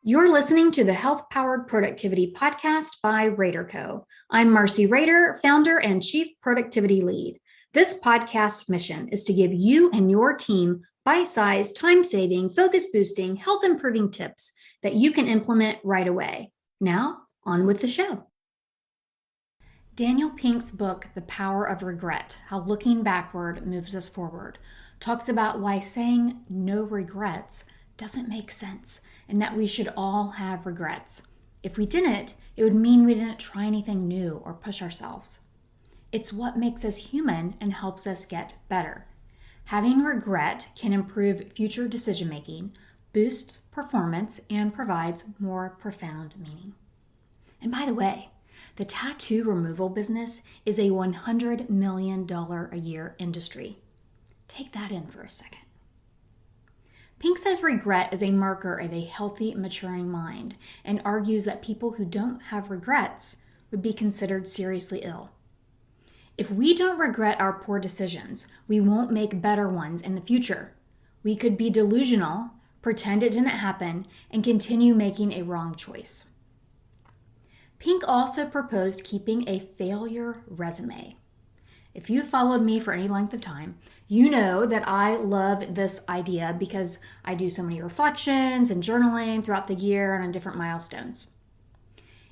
You're listening to the Health Powered Productivity Podcast by RaderCo. I'm Marcey Rader, founder and chief productivity lead. This podcast's mission is to give you and your team bite-sized, time-saving, focus-boosting, health-improving tips that you can implement right away. Now, on with the show. Daniel Pink's book, The Power of Regret, How Looking Backward Moves Us Forward, talks about why saying no regrets doesn't make sense and that we should all have regrets. If we didn't, it would mean we didn't try anything new or push ourselves. It's what makes us human and helps us get better. Having regret can improve future decision-making, boosts performance, and provides more profound meaning. And by the way, the tattoo removal business is a $100 million a year industry. Take that in for a second. Pink says regret is a marker of a healthy, maturing mind and argues that people who don't have regrets would be considered seriously ill. If we don't regret our poor decisions, we won't make better ones in the future. We could be delusional, pretend it didn't happen, and continue making a wrong choice. Pink also proposed keeping a failure resume. If you've followed me for any length of time, you know that I love this idea because I do so many reflections and journaling throughout the year and on different milestones.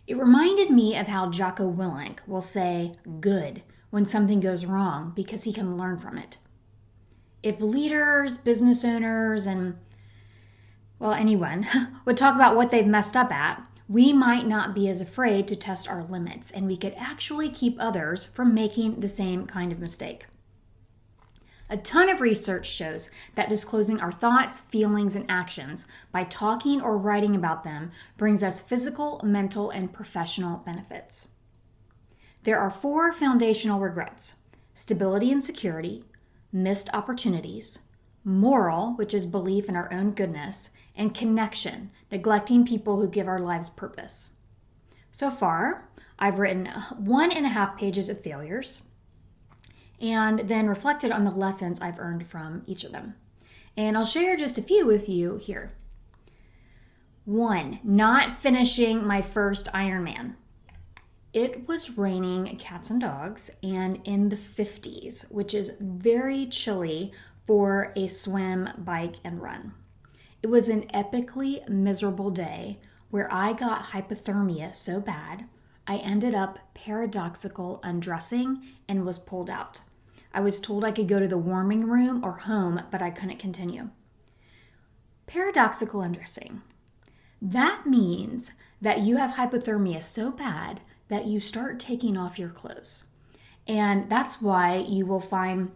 It reminded me of how Jocko Willink will say good when something goes wrong because he can learn from it. If leaders, business owners, and anyone would talk about what they've messed up at, we might not be as afraid to test our limits, and we could actually keep others from making the same kind of mistake. A ton of research shows that disclosing our thoughts, feelings, and actions by talking or writing about them brings us physical, mental, and professional benefits. There are 4 foundational regrets: stability and security, missed opportunities, moral, which is belief in our own goodness, and connection, neglecting people who give our lives purpose. So far, I've written 1.5 pages of failures and then reflected on the lessons I've earned from each of them. And I'll share just a few with you here. 1, not finishing my first Ironman. It was raining cats and dogs and in the 50s, which is very chilly for a swim, bike, and run. It was an epically miserable day where I got hypothermia so bad, I ended up paradoxical undressing and was pulled out. I was told I could go to the warming room or home, but I couldn't continue. Paradoxical undressing. That means that you have hypothermia so bad that you start taking off your clothes. And that's why you will find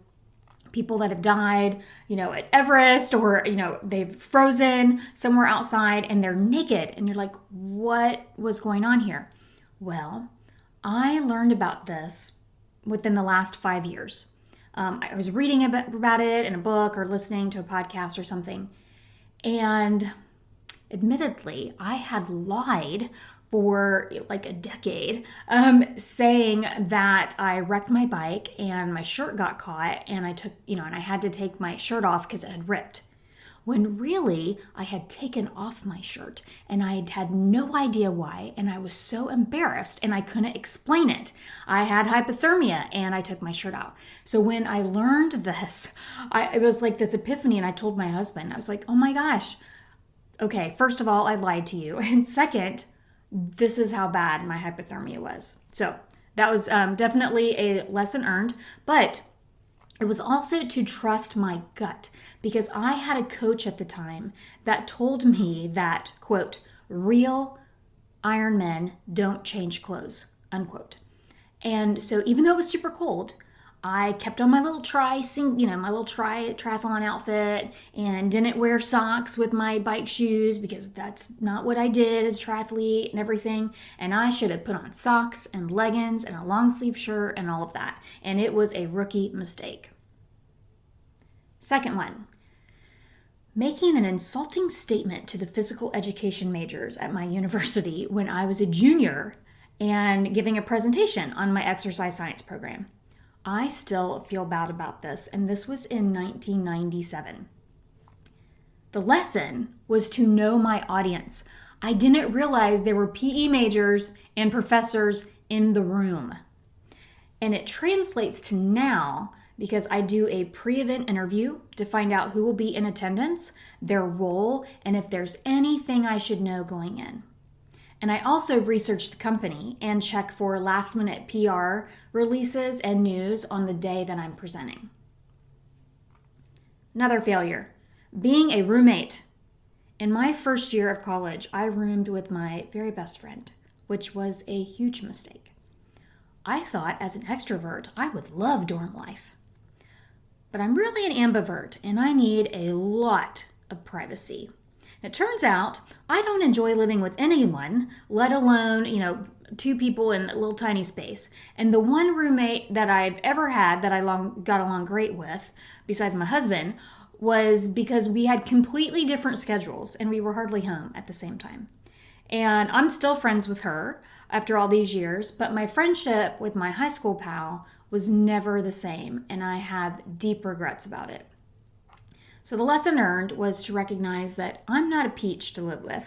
people that have died, at Everest, or, they've frozen somewhere outside and they're naked. And you're like, what was going on here? Well, I learned about this within the last 5 years. I was reading about it in a book or listening to a podcast or something. And admittedly, I had lied for like a decade, saying that I wrecked my bike and my shirt got caught and I had to take my shirt off because it had ripped. When really I had taken off my shirt and I had no idea why, and I was so embarrassed and I couldn't explain it. I had hypothermia and I took my shirt out. So when I learned this, it was like this epiphany, and I told my husband, I was like, oh my gosh, okay, first of all, I lied to you. And second, this is how bad my hypothermia was. So that was definitely a lesson earned, but it was also to trust my gut, because I had a coach at the time that told me that, quote, real Ironmen don't change clothes, unquote. And so even though it was super cold, I kept on my little triathlon outfit and didn't wear socks with my bike shoes because that's not what I did as a triathlete and everything. And I should have put on socks and leggings and a long sleeve shirt and all of that. And it was a rookie mistake. Second one, making an insulting statement to the physical education majors at my university when I was a junior and giving a presentation on my exercise science program. I still feel bad about this, and this was in 1997. The lesson was to know my audience. I didn't realize there were PE majors and professors in the room. And it translates to now because I do a pre-event interview to find out who will be in attendance, their role, and if there's anything I should know going in. And I also research the company and check for last-minute PR releases and news on the day that I'm presenting. Another failure, being a roommate. In my first year of college, I roomed with my very best friend, which was a huge mistake. I thought as an extrovert, I would love dorm life. But I'm really an ambivert, and I need a lot of privacy. It turns out I don't enjoy living with anyone, let alone, two people in a little tiny space. And the one roommate that I've ever had that I got along great with, besides my husband, was because we had completely different schedules and we were hardly home at the same time. And I'm still friends with her after all these years, but my friendship with my high school pal was never the same, and I have deep regrets about it. So the lesson earned was to recognize that I'm not a peach to live with,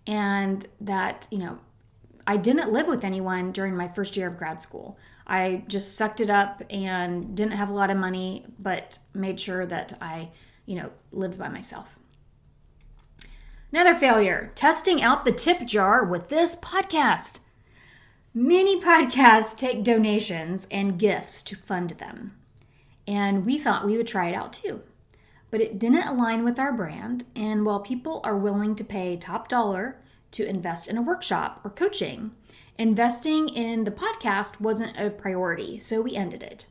and that, I didn't live with anyone during my first year of grad school. I just sucked it up and didn't have a lot of money, but made sure that I, lived by myself. Another failure, testing out the tip jar with this podcast. Many podcasts take donations and gifts to fund them. And we thought we would try it out too. But it didn't align with our brand. And while people are willing to pay top dollar to invest in a workshop or coaching, investing in the podcast wasn't a priority, so we ended it.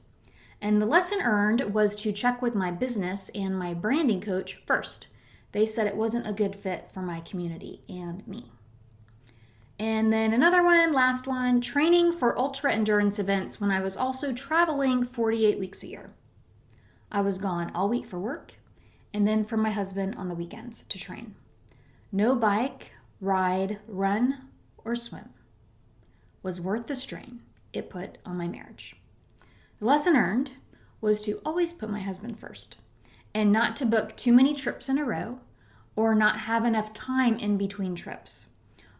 And the lesson earned was to check with my business and my branding coach first. They said it wasn't a good fit for my community and me. And then another one, last one, training for ultra endurance events when I was also traveling 48 weeks a year. I was gone all week for work and then for my husband on the weekends to train. No bike, ride, run, or swim was worth the strain it put on my marriage. The lesson earned was to always put my husband first and not to book too many trips in a row or not have enough time in between trips.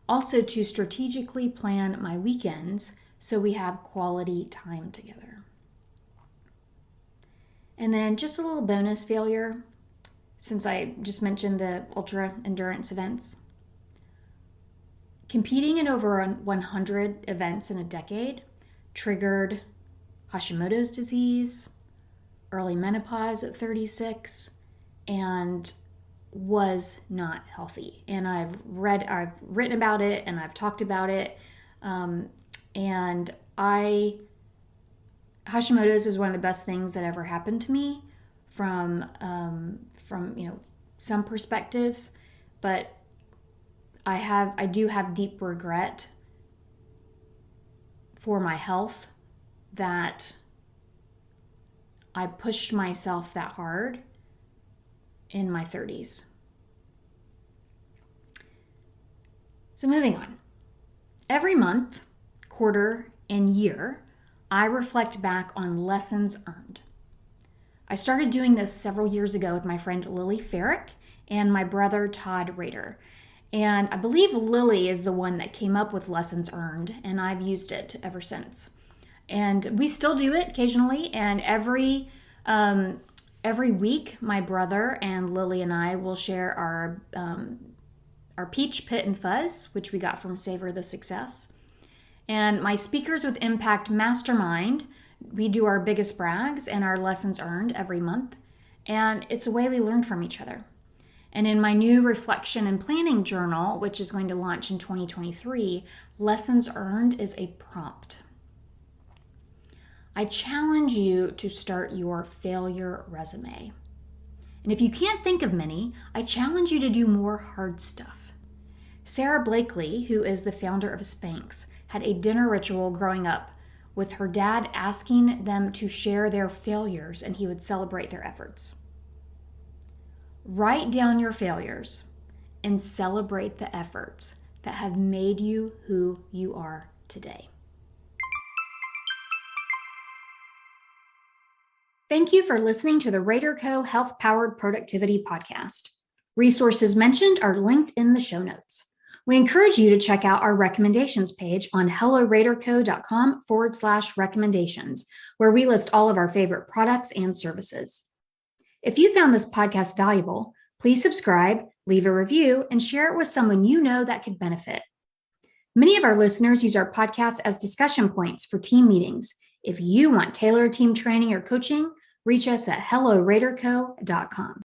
Also to strategically plan my weekends so we have quality time together. And then just a little bonus failure, since I just mentioned the ultra endurance events. Competing in over 100 events in a decade triggered Hashimotos disease, early menopause at 36, and was not healthy. And I've written about it and I've talked about it. And Hashimotos is one of the best things that ever happened to me from some perspectives, but I do have deep regret for my health that I pushed myself that hard in my 30s. So moving on. Every month, quarter, and year, I reflect back on lessons earned. I started doing this several years ago with my friend Lily Farrick and my brother Todd Rader. And I believe Lily is the one that came up with lessons earned, and I've used it ever since. And we still do it occasionally, and every week, my brother and Lily and I will share our Peach, Pit, and Fuzz, which we got from Savor the Success. And my Speakers with Impact Mastermind, we do our biggest brags and our lessons earned every month. And it's a way we learn from each other. And in my new reflection and planning journal, which is going to launch in 2023, lessons earned is a prompt. I challenge you to start your failure resume. And if you can't think of many, I challenge you to do more hard stuff. Sarah Blakely, who is the founder of Spanx, had a dinner ritual growing up with her dad asking them to share their failures and he would celebrate their efforts. Write down your failures and celebrate the efforts that have made you who you are today. Thank you for listening to the RaderCo Health Powered Productivity Podcast. Resources mentioned are linked in the show notes. We encourage you to check out our recommendations page on helloraderco.com/recommendations, where we list all of our favorite products and services. If you found this podcast valuable, please subscribe, leave a review, and share it with someone you know that could benefit. Many of our listeners use our podcast as discussion points for team meetings. If you want tailored team training or coaching, reach us at helloraderco.com.